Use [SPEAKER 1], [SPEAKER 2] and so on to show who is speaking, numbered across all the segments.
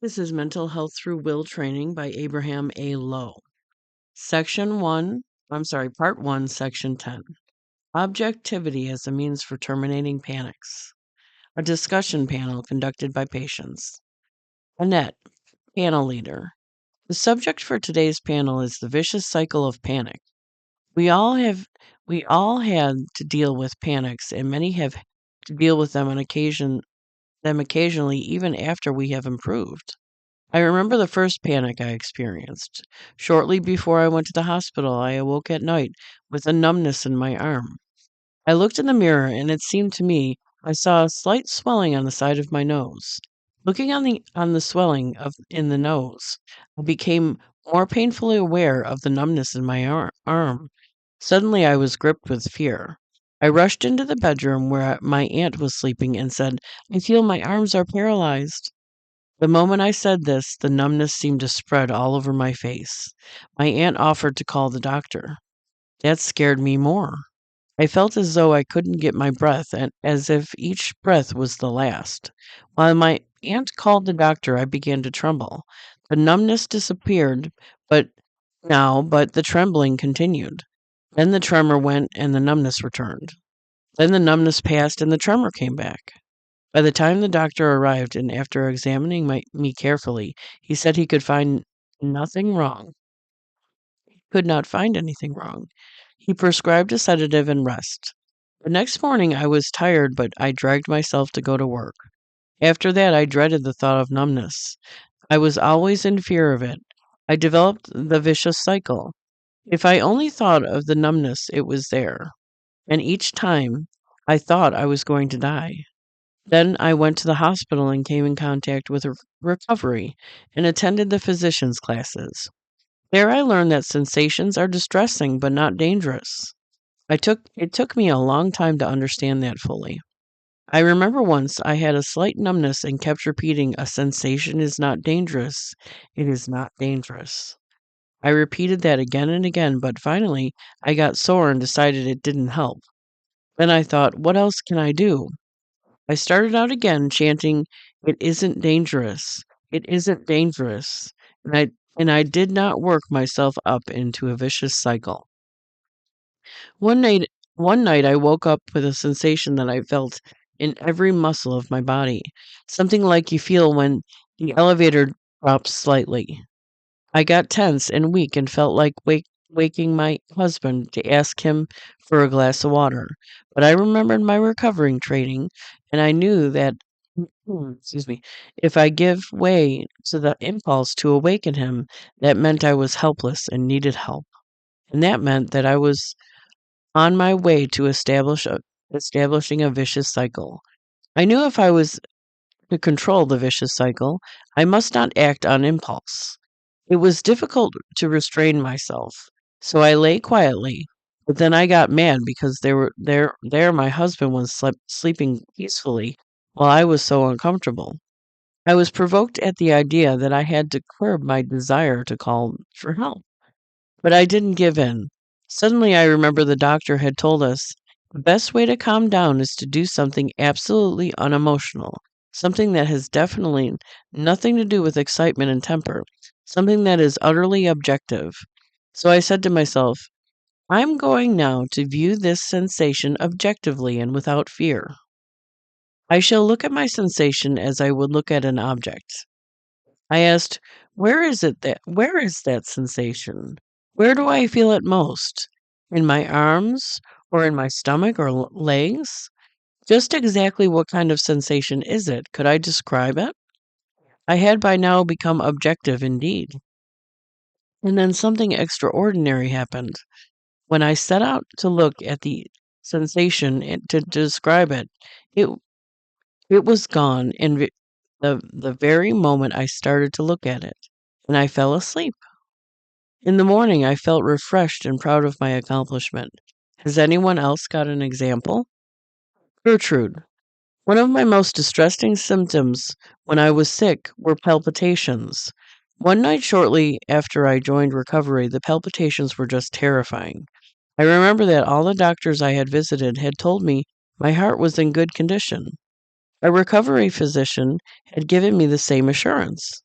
[SPEAKER 1] This is Mental Health Through Will Training by Abraham A. Lowe. Part 1, Section 10. Objectivity as a Means for Terminating Panics. A discussion panel conducted by patients. Annette, panel leader. The subject for today's panel is the vicious cycle of panic. We all had to deal with panics, and many have to deal with them occasionally even after we have improved. I remember the first panic I experienced. Shortly before I went to the hospital, I awoke at night with a numbness in my arm. I looked in the mirror, and it seemed to me I saw a slight swelling on the side of my nose. Looking on the swelling in the nose, I became more painfully aware of the numbness in my arm. Suddenly, I was gripped with fear. I rushed into the bedroom where my aunt was sleeping and said, "I feel my arms are paralyzed." The moment I said this, the numbness seemed to spread all over my face. My aunt offered to call the doctor. That scared me more. I felt as though I couldn't get my breath, and as if each breath was the last. While my aunt called the doctor, I began to tremble. The numbness disappeared, but the trembling continued. Then the tremor went and the numbness returned. Then the numbness passed and the tremor came back. By the time the doctor arrived and after examining me carefully, he said he could find nothing wrong. He could not find anything wrong. He prescribed a sedative and rest. The next morning I was tired, but I dragged myself to go to work. After that, I dreaded the thought of numbness. I was always in fear of it. I developed the vicious cycle. If I only thought of the numbness, it was there. And each time, I thought I was going to die. Then I went to the hospital and came in contact with recovery and attended the physician's classes. There I learned that sensations are distressing but not dangerous. It took me a long time to understand that fully. I remember once I had a slight numbness and kept repeating, "A sensation is not dangerous. It is not dangerous." I repeated that again and again, but finally I got sore and decided it didn't help. Then I thought, what else can I do? I started out again chanting, "It isn't dangerous. It isn't dangerous." And I did not work myself up into a vicious cycle. One night one night I woke up with a sensation that I felt in every muscle of my body, something like you feel when the elevator drops slightly. I got tense and weak and felt like waking my husband to ask him for a glass of water. But I remembered my recovering training, and I knew that, if I give way to the impulse to awaken him, that meant I was helpless and needed help. And that meant that I was on my way to establishing a vicious cycle. I knew if I was to control the vicious cycle, I must not act on impulse. It was difficult to restrain myself, so I lay quietly. But then I got mad because there my husband was sleeping peacefully while I was so uncomfortable. I was provoked at the idea that I had to curb my desire to call for help. But I didn't give in. Suddenly I remember the doctor had told us the best way to calm down is to do something absolutely unemotional, something that has definitely nothing to do with excitement and temper, something that is utterly objective. So I said to myself, I'm going now to view this sensation objectively and without fear. I shall look at my sensation as I would look at an object. I asked, where is that sensation? Where do I feel it most? In my arms or in my stomach or legs? Just exactly what kind of sensation is it? Could I describe it? I had by now become objective indeed. And then something extraordinary happened. When I set out to look at the sensation to describe it, it it was gone in the very moment I started to look at it, and I fell asleep. In the morning, I felt refreshed and proud of my accomplishment. Has anyone else got an example? Gertrude. One of my most distressing symptoms when I was sick were palpitations. One night shortly after I joined recovery, the palpitations were just terrifying. I remember that all the doctors I had visited had told me my heart was in good condition. A recovery physician had given me the same assurance.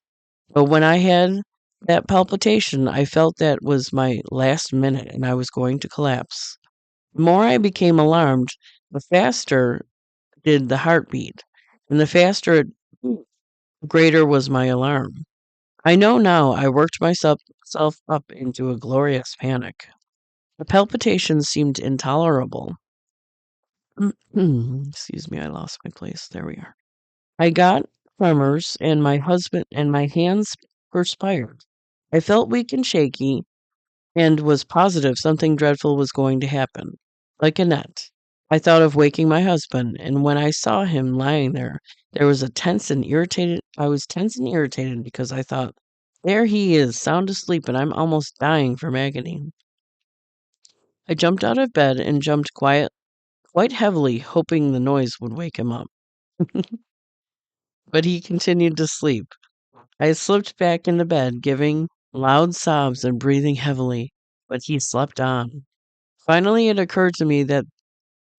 [SPEAKER 1] But when I had that palpitation, I felt that was my last minute and I was going to collapse. The more I became alarmed, the faster did the heartbeat, and the faster it greater was my alarm. I know now I worked myself self up into a glorious panic. The palpitations seemed intolerable. Excuse me, I lost my place. There we are. I got tremors, and my hands perspired. I felt weak and shaky, and was positive something dreadful was going to happen. Like Annette, I thought of waking my husband, and when I saw him lying there, there was a tense and irritated. I was tense and irritated because I thought, there he is, sound asleep, and I'm almost dying from agony. I jumped out of bed and jumped quite heavily, hoping the noise would wake him up. But he continued to sleep. I slipped back into bed, giving loud sobs and breathing heavily, but he slept on. Finally, it occurred to me that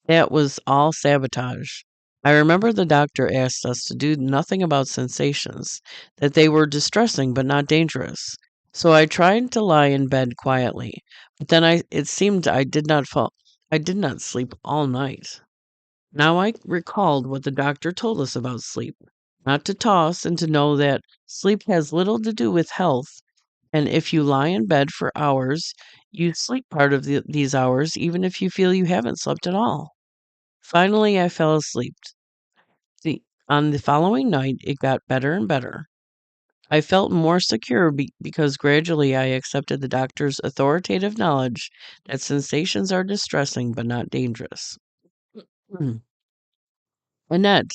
[SPEAKER 1] that was all sabotage. I remember the doctor asked us to do nothing about sensations, that they were distressing but not dangerous. So I tried to lie in bed quietly, but then it seemed I did not sleep all night. Now I recalled what the doctor told us about sleep, not to toss and to know that sleep has little to do with health, and if you lie in bed for hours, you sleep part of these hours even if you feel you haven't slept at all. Finally, I fell asleep. On the following night, it got better and better. I felt more secure because gradually I accepted the doctor's authoritative knowledge that sensations are distressing but not dangerous. Hmm. Annette,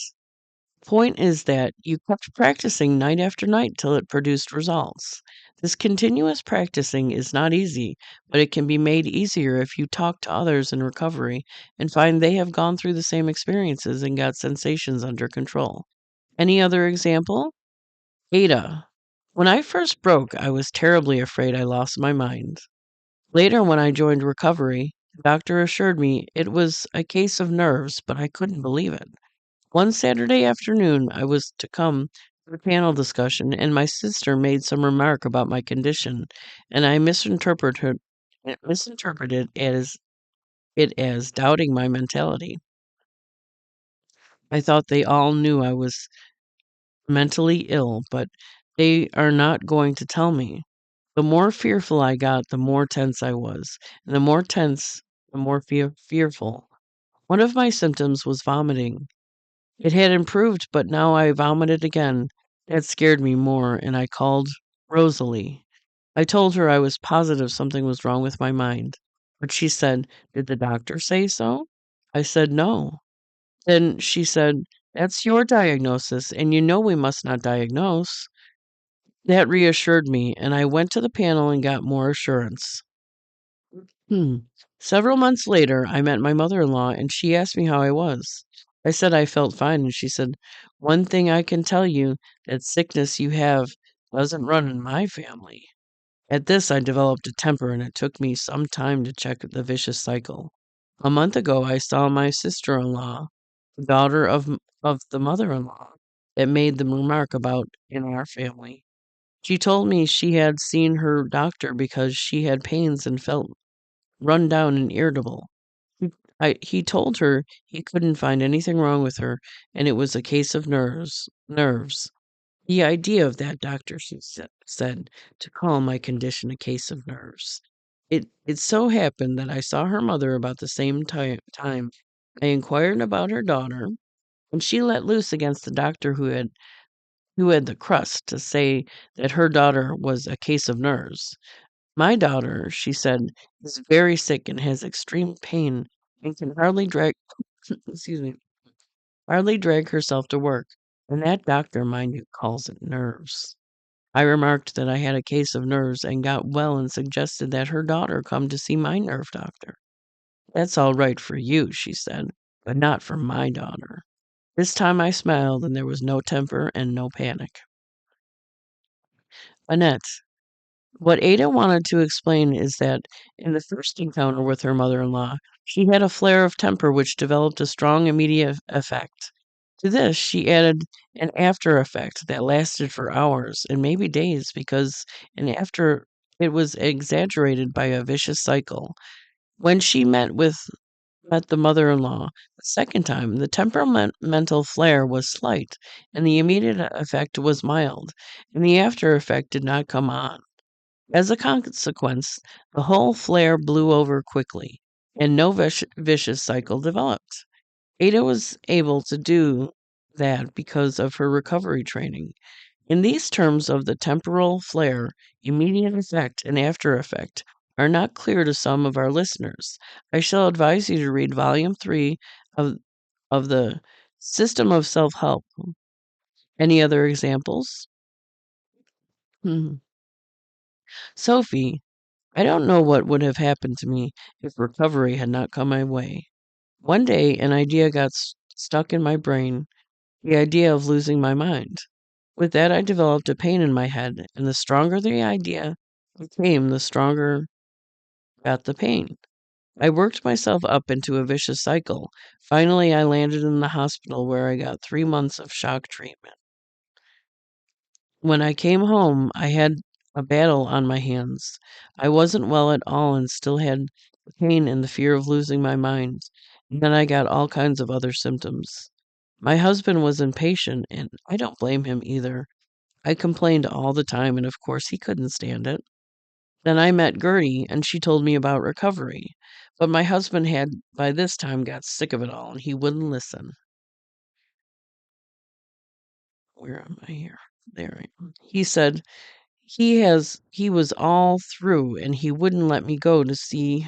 [SPEAKER 1] point is that you kept practicing night after night till it produced results. This continuous practicing is not easy, but it can be made easier if you talk to others in recovery and find they have gone through the same experiences and got sensations under control. Any other example? Ada. When I first broke, I was terribly afraid I lost my mind. Later, when I joined recovery, the doctor assured me it was a case of nerves, but I couldn't believe it. One Saturday afternoon, I was to come to the panel discussion, and my sister made some remark about my condition, and I misinterpreted it as doubting my mentality. I thought they all knew I was mentally ill, but they are not going to tell me. The more fearful I got, the more tense I was, and the more tense, the more fearful. One of my symptoms was vomiting. It had improved, but now I vomited again. That scared me more, and I called Rosalie. I told her I was positive something was wrong with my mind. But she said, did the doctor say so? I said no. Then she said, that's your diagnosis, and you know we must not diagnose. That reassured me, and I went to the panel and got more assurance. Hmm. Several months later, I met my mother in law, and she asked me how I was. I said I felt fine, and she said, one thing I can tell you, that sickness you have doesn't run in my family. At this, I developed a temper, and it took me some time to check the vicious cycle. A month ago, I saw my sister in law, the daughter of the mother in law, that made the remark about in our family. She told me she had seen her doctor because she had pains and felt run down and irritable. He told her he couldn't find anything wrong with her, and it was a case of nerves. The idea of that, doctor, she said, to call my condition a case of nerves. It so happened that I saw her mother about the same time. I inquired about her daughter, and she let loose against the doctor who had the crust to say that her daughter was a case of nerves. My daughter, she said, is very sick and has extreme pain and can hardly drag excuse me, hardly drag herself to work. And that doctor, mind you, calls it nerves. I remarked that I had a case of nerves and got well and suggested that her daughter come to see my nerve doctor. That's all right for you, she said, but not for my daughter. This time I smiled and there was no temper and no panic. Annette, what Ada wanted to explain is that in the first encounter with her mother in law, she had a flare of temper which developed a strong immediate effect. To this, she added an after effect that lasted for hours and maybe days because an after it was exaggerated by a vicious cycle. When she met the mother-in-law the second time, the temperamental flare was slight, and the immediate effect was mild, and the after effect did not come on. As a consequence, the whole flare blew over quickly, and no vicious cycle developed. Ada was able to do that because of her recovery training. In these terms of the temporal flare, immediate effect and after effect are not clear to some of our listeners. I shall advise you to read Volume 3 of, of the System of Self Help. Any other examples? Hmm. Sophie, I don't know what would have happened to me if recovery had not come my way. One day, an idea got stuck in my brain, the idea of losing my mind. With that, I developed a pain in my head, and the stronger the idea became, the stronger got the pain. I worked myself up into a vicious cycle. Finally, I landed in the hospital where I got 3 months of shock treatment. When I came home, I had a battle on my hands. I wasn't well at all and still had the pain and the fear of losing my mind. And then I got all kinds of other symptoms. My husband was impatient, and I don't blame him either. I complained all the time, and of course he couldn't stand it. Then I met Gertie, and she told me about recovery. But my husband had, by this time, got sick of it all, and he wouldn't listen. Where am I here? There I am. He said he was all through, and he wouldn't let me go to see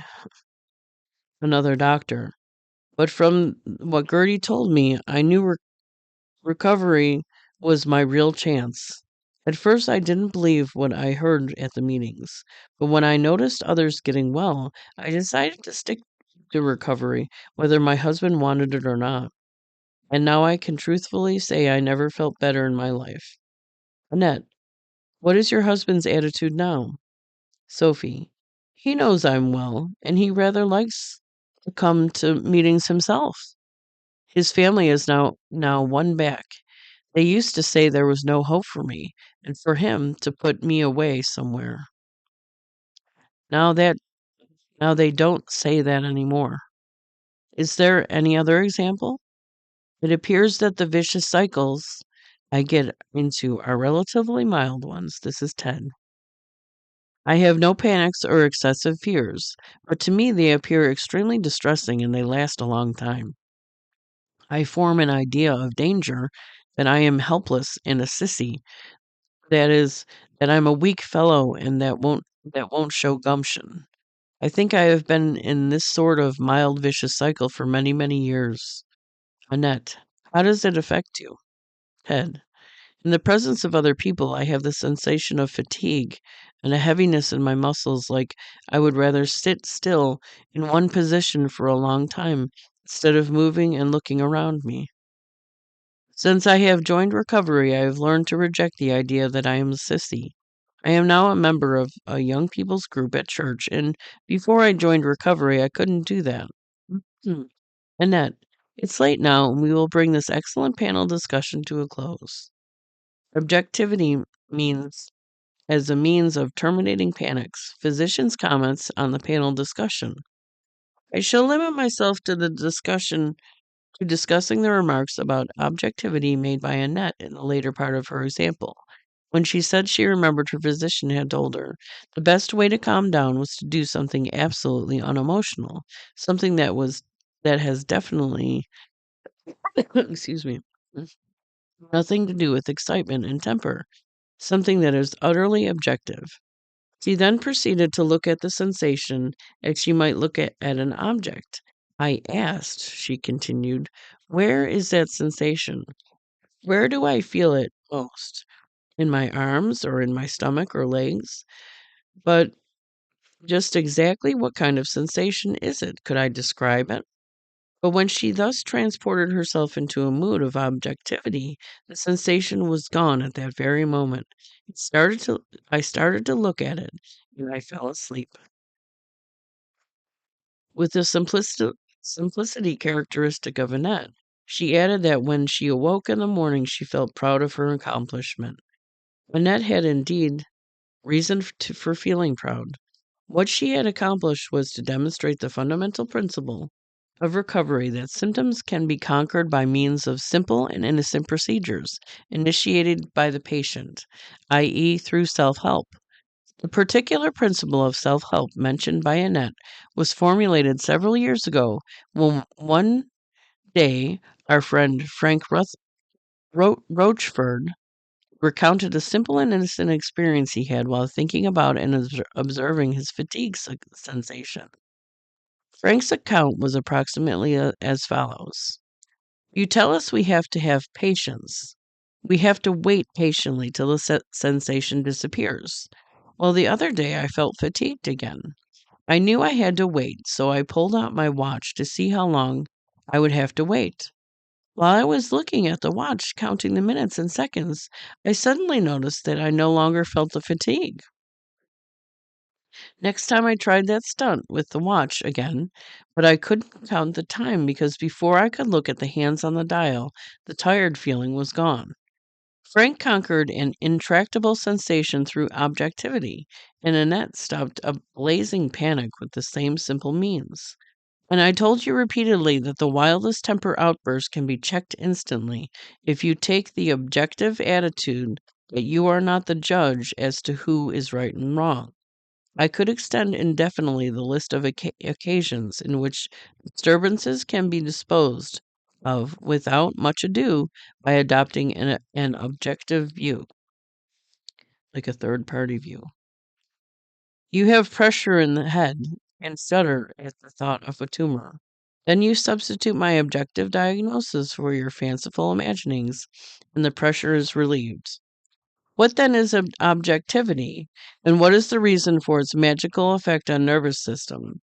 [SPEAKER 1] another doctor. But from what Gertie told me, I knew recovery was my real chance. At first, I didn't believe what I heard at the meetings, but when I noticed others getting well, I decided to stick to recovery, whether my husband wanted it or not. And now I can truthfully say I never felt better in my life. Annette, what is your husband's attitude now? Sophie, he knows I'm well, and he rather likes to come to meetings himself. His family is now won back. They used to say there was no hope for me, and for him to put me away somewhere. Now that now they don't say that anymore. Is there any other example? It appears that the vicious cycles I get into are relatively mild ones. This is Ted. I have no panics or excessive fears, but to me they appear extremely distressing and they last a long time. I form an idea of danger that I am helpless and a sissy, that is, that I'm a weak fellow and that won't show gumption. I think I have been in this sort of mild vicious cycle for many, many years. Annette, how does it affect you? Ted, in the presence of other people, I have the sensation of fatigue and a heaviness in my muscles, like I would rather sit still in one position for a long time instead of moving and looking around me. Since I have joined recovery, I have learned to reject the idea that I am a sissy. I am now a member of a young people's group at church, and before I joined recovery, I couldn't do that. Hmm. Annette, it's late now, and we will bring this excellent panel discussion to a close. Objectivity means as a means of terminating panics. Physicians' comments on the panel discussion. I shall limit myself to discussing the remarks about objectivity made by Annette in the later part of her example, when she said she remembered her physician had told her the best way to calm down was to do something absolutely unemotional, something that has definitely excuse me, nothing to do with excitement and temper, something that is utterly objective. She then proceeded to look at the sensation as she might look at an object. I asked, she continued, where is that sensation? Where do I feel it most? In my arms or in my stomach or legs? But just exactly what kind of sensation is it? Could I describe it? But when she thus transported herself into a mood of objectivity, the sensation was gone at that very moment. I started to look at it, and I fell asleep. With the simplicity characteristic of Annette, She added that when she awoke in the morning, she felt proud of her accomplishment. Annette had indeed reason for feeling proud. What she had accomplished was to demonstrate the fundamental principle of recovery that symptoms can be conquered by means of simple and innocent procedures initiated by the patient, i.e., through self help. The particular principle of self help mentioned by Annette was formulated several years ago when one day our friend Frank Rochford recounted a simple and innocent experience he had while thinking about and observing his fatigue sensation. Frank's account was approximately as follows. You tell us we have to have patience. We have to wait patiently till the sensation disappears. Well, the other day I felt fatigued again. I knew I had to wait, so I pulled out my watch to see how long I would have to wait. While I was looking at the watch, counting the minutes and seconds, I suddenly noticed that I no longer felt the fatigue. Next time I tried that stunt with the watch again, but I couldn't count the time because before I could look at the hands on the dial, the tired feeling was gone. Frank conquered an intractable sensation through objectivity, and Annette stopped a blazing panic with the same simple means. And I told you repeatedly that the wildest temper outbursts can be checked instantly if you take the objective attitude that you are not the judge as to who is right and wrong. I could extend indefinitely the list of occasions in which disturbances can be disposed of without much ado by adopting an objective view, like a third party view. You have pressure in the head and stutter at the thought of a tumor. Then you substitute my objective diagnosis for your fanciful imaginings, and the pressure is relieved. What then is objectivity, and what is the reason for its magical effect on nervous system?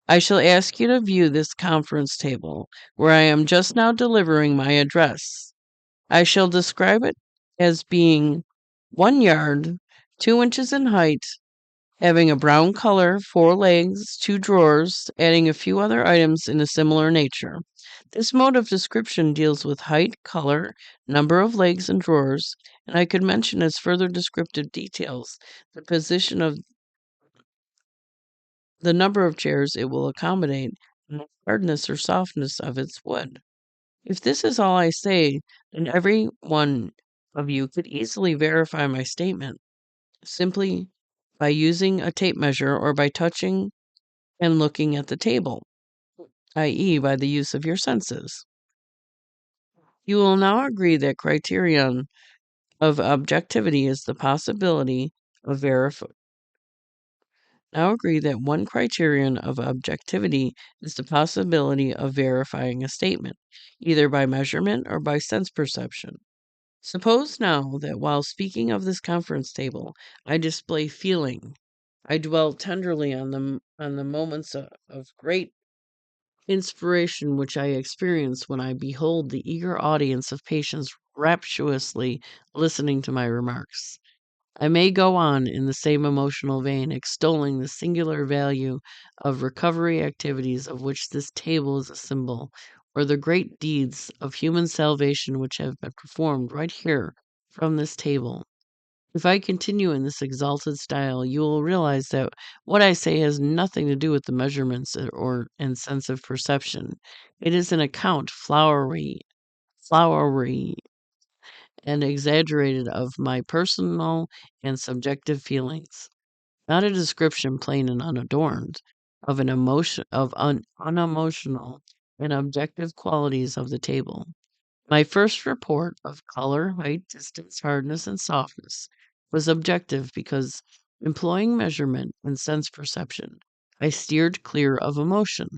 [SPEAKER 1] I shall ask you to view this conference table, where I am just now delivering my address. I shall describe it as being 1 yard, 2 inches in height, having a brown color, 4 legs, 2 drawers, adding a few other items in a similar nature. This mode of description deals with height, color, number of legs and drawers, and I could mention as further descriptive details the position of the number of chairs it will accommodate and the hardness or softness of its wood. If this is all I say, then every one of you could easily verify my statement simply by using a tape measure or by touching and looking at the table, i.e., by the use of your senses. You will now agree that criterion of objectivity is the possibility of now agree that one criterion of objectivity is the possibility of verifying a statement, either by measurement or by sense perception. Suppose now that while speaking of this conference table, I display feeling. I dwell tenderly on the moments of great inspiration which I experience when I behold the eager audience of patients rapturously listening to my remarks. I may go on in the same emotional vein, extolling the singular value of recovery activities of which this table is a symbol, or the great deeds of human salvation which have been performed right here from this table. If I continue in this exalted style, you will realize that what I say has nothing to do with the measurements or and sense of perception. It is an account, flowery, and exaggerated of my personal and subjective feelings, not a description plain and unadorned of an emotion of unemotional and objective qualities of the table. My first report of color, height, distance, hardness, and softness was objective because, employing measurement and sense perception, I steered clear of emotion.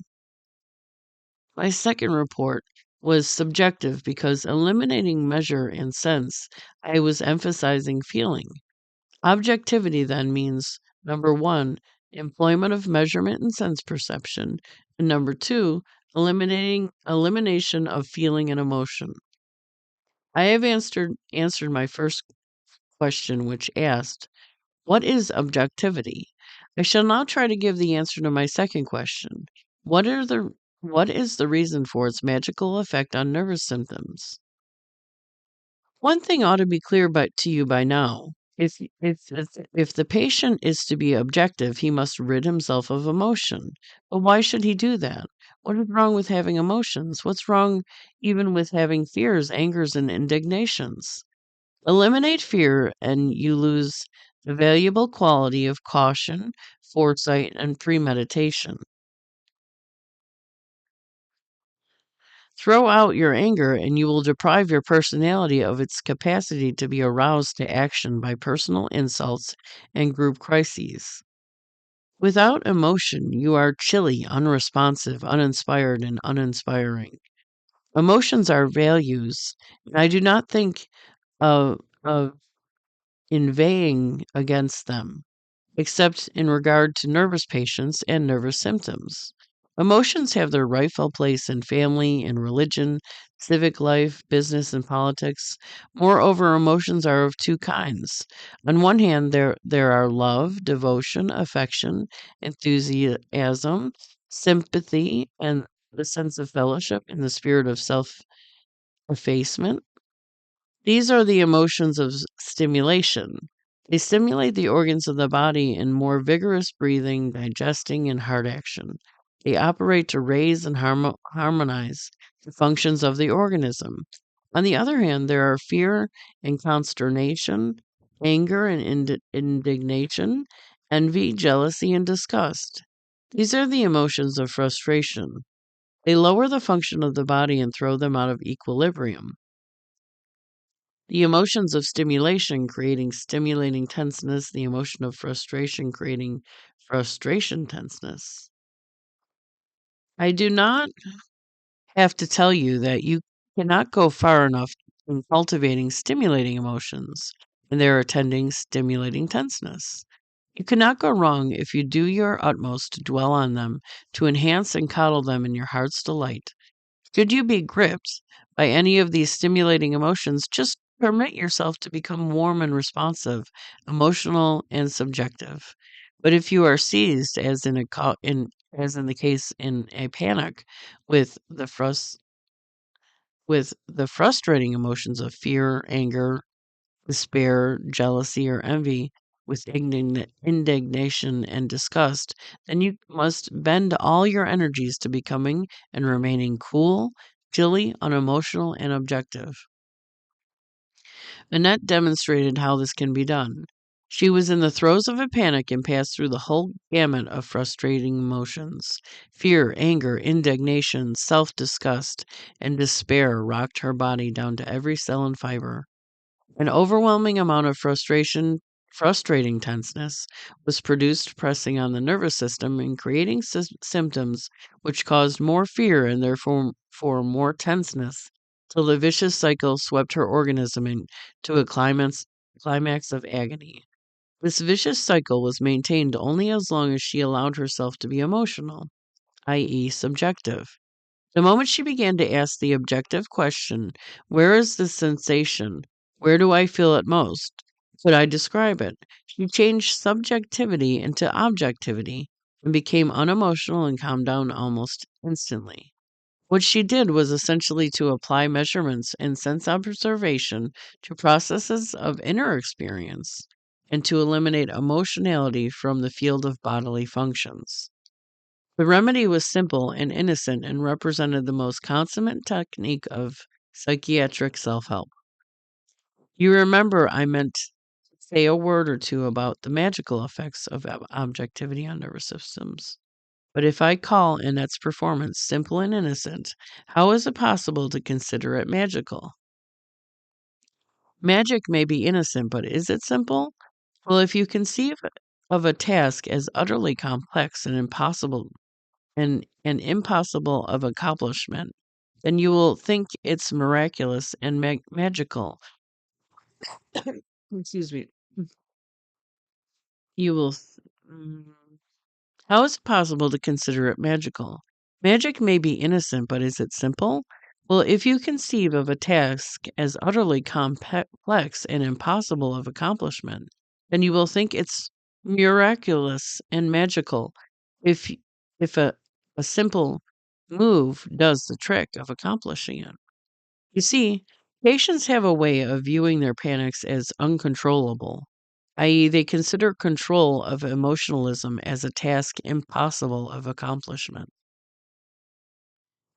[SPEAKER 1] My second report was subjective because, eliminating measure and sense, I was emphasizing feeling. Objectivity then means number one, employment of measurement and sense perception, and number two, elimination of feeling and emotion. I have answered my first question, which asked, what is objectivity? I shall now try to give the answer to my second question. What are the What is the reason for its magical effect on nervous symptoms? One thing ought to be clear to you by now. If the patient is to be objective, he must rid himself of emotion. But why should he do that? What is wrong with having emotions? What's wrong even with having fears, angers, and indignations? Eliminate fear, and you lose the valuable quality of caution, foresight, and premeditation. Throw out your anger, and you will deprive your personality of its capacity to be aroused to action by personal insults and group crises. Without emotion, you are chilly, unresponsive, uninspired, and uninspiring. Emotions are values, and I do not think of inveighing against them, except in regard to nervous patients and nervous symptoms. Emotions have their rightful place in family and religion, civic life, business, and politics. Moreover, emotions are of two kinds. On one hand, there are love, devotion, affection, enthusiasm, sympathy, and the sense of fellowship in the spirit of self effacement. These are the emotions of stimulation. They stimulate the organs of the body in more vigorous breathing, digesting, and heart action. They operate to raise and harmonize the functions of the organism. On the other hand, there are fear and consternation, anger and indignation, envy, jealousy, and disgust. These are the emotions of frustration. They lower the function of the body and throw them out of equilibrium. The emotions of stimulation creating stimulating tenseness, the emotion of frustration creating frustration tenseness. I do not have to tell you that you cannot go far enough in cultivating stimulating emotions and their attending stimulating tenseness. You cannot go wrong if you do your utmost to dwell on them, to enhance and coddle them in your heart's delight. Should you be gripped by any of these stimulating emotions, just permit yourself to become warm and responsive, emotional and subjective. But if you are seized, as in the case in a panic, with the frustrating emotions of fear, anger, despair, jealousy, or envy, with indignation and disgust, then you must bend all your energies to becoming and remaining cool, chilly, unemotional, and objective. Annette demonstrated how this can be done. She was in the throes of a panic and passed through the whole gamut of frustrating emotions. Fear, anger, indignation, self disgust, and despair rocked her body down to every cell and fiber. An overwhelming amount of frustrating tenseness was produced, pressing on the nervous system and creating symptoms which caused more fear and therefore for more tenseness, till the vicious cycle swept her organism into a climax of agony. This vicious cycle was maintained only as long as she allowed herself to be emotional, i.e., subjective. The moment she began to ask the objective question, where is the sensation? Where do I feel it most? Could I describe it? She changed subjectivity into objectivity and became unemotional and calmed down almost instantly. What she did was essentially to apply measurements and sense observation to processes of inner experience and to eliminate emotionality from the field of bodily functions. The remedy was simple and innocent and represented the most consummate technique of psychiatric self help. You remember I meant to say a word or two about the magical effects of objectivity on nervous systems. But if I call Annette's performance simple and innocent, how is it possible to consider it magical? Magic may be innocent, but is it simple? Well, if you conceive of a task as utterly complex and impossible and impossible of accomplishment, then you will think it's miraculous and magical. Excuse me. You will. Mm, How is it possible to consider it magical? Magic may be innocent, but is it simple? Well, if you conceive of a task as utterly complex and impossible of accomplishment, then you will think it's miraculous and magical. If if a simple move does the trick of accomplishing it. You see, patients have a way of viewing their panics as uncontrollable, i.e., they consider control of emotionalism as a task impossible of accomplishment.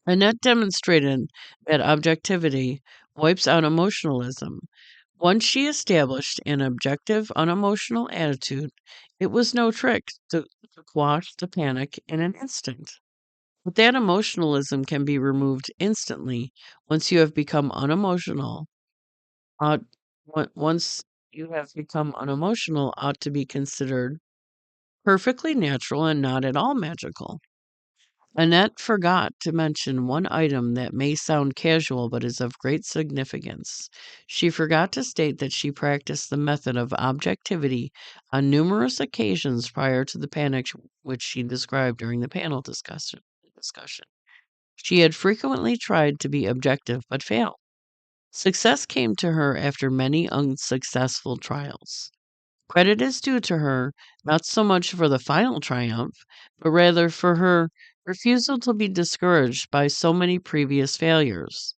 [SPEAKER 1] Annette demonstrated that objectivity wipes out emotionalism. Once she established an objective, unemotional attitude, it was no trick to quash the panic in an instant. But that emotionalism can be removed instantly once you have become unemotional. Ought, once you have become unemotional, ought to be considered perfectly natural and not at all magical. Annette forgot to mention one item that may sound casual but is of great significance. She forgot to state that she practiced the method of objectivity on numerous occasions prior to the panic which she described during the panel discussion. She had frequently tried to be objective but failed. Success came to her after many unsuccessful trials. Credit is due to her not so much for the final triumph, but rather for her refusal to be discouraged by so many previous failures.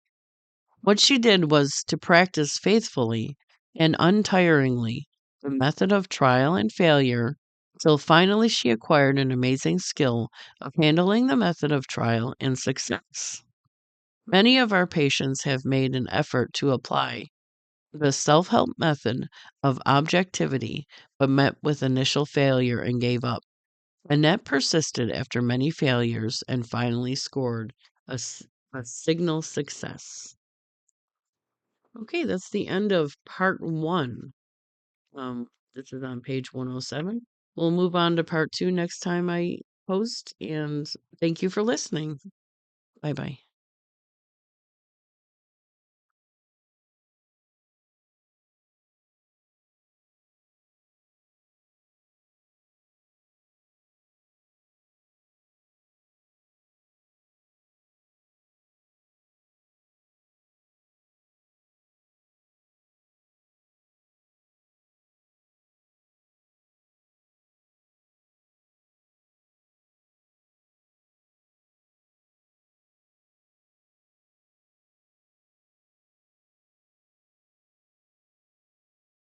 [SPEAKER 1] What she did was to practice faithfully and untiringly the method of trial and failure till finally she acquired an amazing skill of handling the method of trial and success. Many of our patients have made an effort to apply the self help method of objectivity, but met with initial failure and gave up. Annette persisted after many failures and finally scored a signal success. Okay, that's the end of part one. This is on page 107. We'll move on to part two next time I post, and thank you for listening. Bye bye.